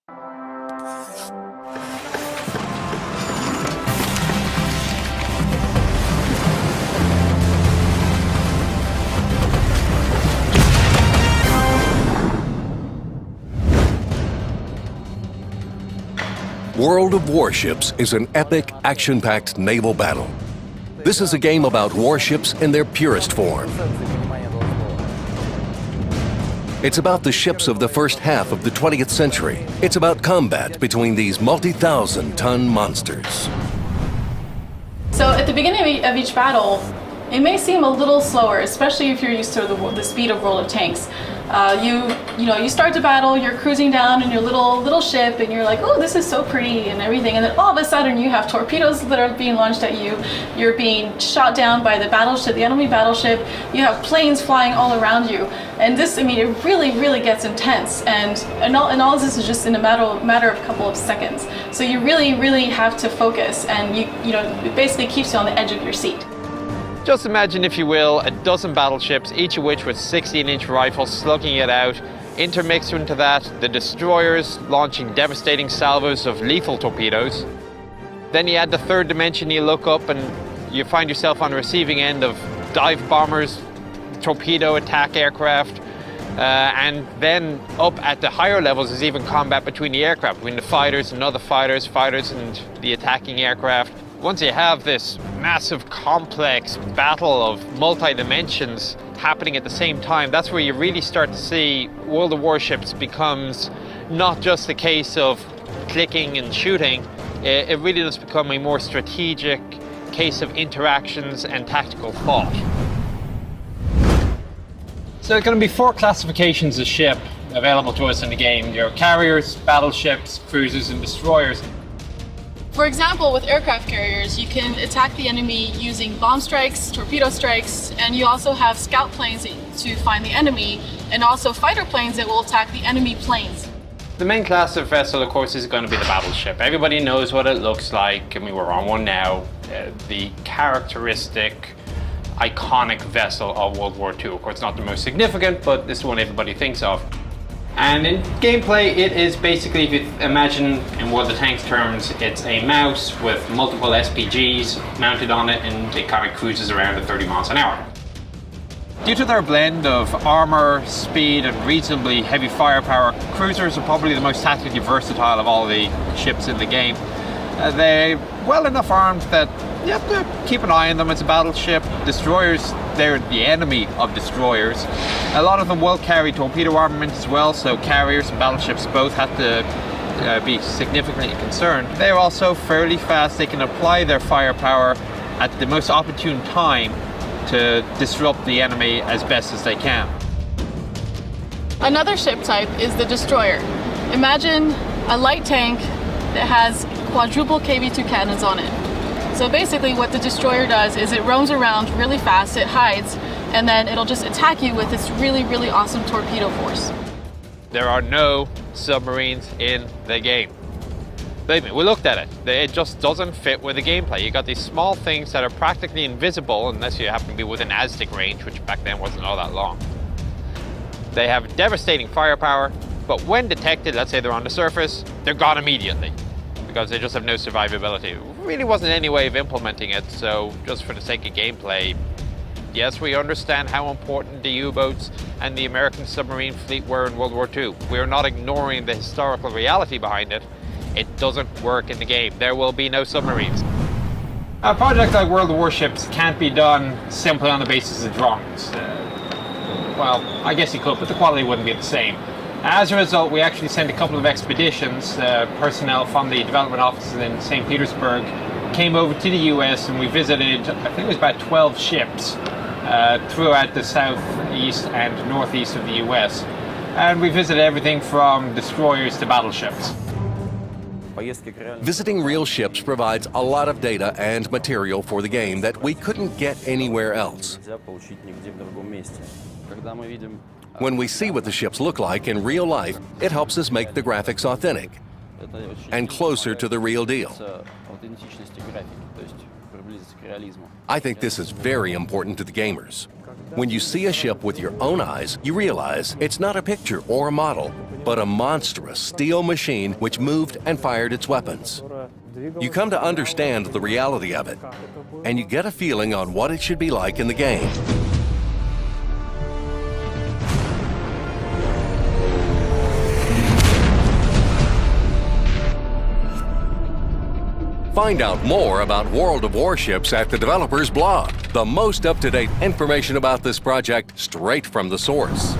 World of Warships is an epic, action-packed naval battle. This is a game about warships in their purest form. It's about the ships of the first half of the 20th century. It's about combat between these multi-thousand-ton monsters. So at the beginning of each battle, it may seem a little slower, especially if you're used to the speed of World of Tanks. You start the battle, you're cruising down in your little ship, and you're like, oh, this is so pretty and everything. And then all of a sudden, you have torpedoes that are being launched at you. You're being shot down by the battleship, the enemy battleship. You have planes flying all around you. And this, it really gets intense. And all of this is just in a matter of a couple of seconds. So you really have to focus, and it basically keeps you on the edge of your seat. Just imagine, if you will, a dozen battleships, each of which with 16-inch rifles slugging it out. Intermixed into that, the destroyers launching devastating salvos of lethal torpedoes. Then you add the third dimension, you look up and you find yourself on the receiving end of dive bombers, torpedo attack aircraft, and then up at the higher levels is even combat between the aircraft, between the fighters and other fighters and the attacking aircraft. Once you have this massive, complex battle of multi-dimensions happening at the same time, that's where you really start to see World of Warships becomes not just a case of clicking and shooting. It really does become a more strategic case of interactions and tactical thought. So there are going to be 4 classifications of ship available to us in the game. Your carriers, battleships, cruisers, and destroyers. For example, with aircraft carriers, you can attack the enemy using bomb strikes, torpedo strikes, and you also have scout planes to find the enemy, and also fighter planes that will attack the enemy planes. The main class of vessel, of course, is going to be the battleship. Everybody knows what it looks like. We're on one now. The characteristic, iconic vessel of World War II. Of course, not the most significant, but this is one everybody thinks of. And in gameplay, it is basically, if you imagine in World of Tanks terms, it's a mouse with multiple SPGs mounted on it, and it kind of cruises around at 30 miles an hour. Due to their blend of armor, speed, and reasonably heavy firepower, cruisers are probably the most tactically versatile of all the ships in the game. They're well enough armed that you have to keep an eye on them as a battleship. Destroyers, they're the enemy of destroyers. A lot of them will carry torpedo armament as well, so carriers and battleships both have to be significantly concerned. They're also fairly fast. They can apply their firepower at the most opportune time to disrupt the enemy as best as they can. Another ship type is the destroyer. Imagine a light tank that has quadruple KV-2 cannons on it. So basically what the destroyer does is it roams around really fast, it hides, and then it'll just attack you with this really awesome torpedo force. There are no submarines in the game. Believe me, we looked at it. It just doesn't fit with the gameplay. You got these small things that are practically invisible unless you happen to be within Aztec range, which back then wasn't all that long. They have devastating firepower, but when detected, let's say they're on the surface, they're gone immediately because they just have no survivability. There really wasn't any way of implementing it, so just for the sake of gameplay, yes, we understand how important the U-boats and the American submarine fleet were in World War II. We're not ignoring the historical reality behind it. It doesn't work in the game. There will be no submarines. A project like World of Warships can't be done simply on the basis of drawings. Well, I guess you could, but the quality wouldn't be the same. As a result, we actually sent a couple of expeditions. Personnel from the development offices in St. Petersburg came over to the US, and we visited, I think it was about 12 ships throughout the southeast and northeast of the US. And we visited everything from destroyers to battleships. Visiting real ships provides a lot of data and material for the game that we couldn't get anywhere else. When we see what the ships look like in real life, it helps us make the graphics authentic and closer to the real deal. I think this is very important to the gamers. When you see a ship with your own eyes, you realize it's not a picture or a model, but a monstrous steel machine which moved and fired its weapons. You come to understand the reality of it, and you get a feeling on what it should be like in the game. Find out more about World of Warships at the developer's blog. The most up-to-date information about this project straight from the source.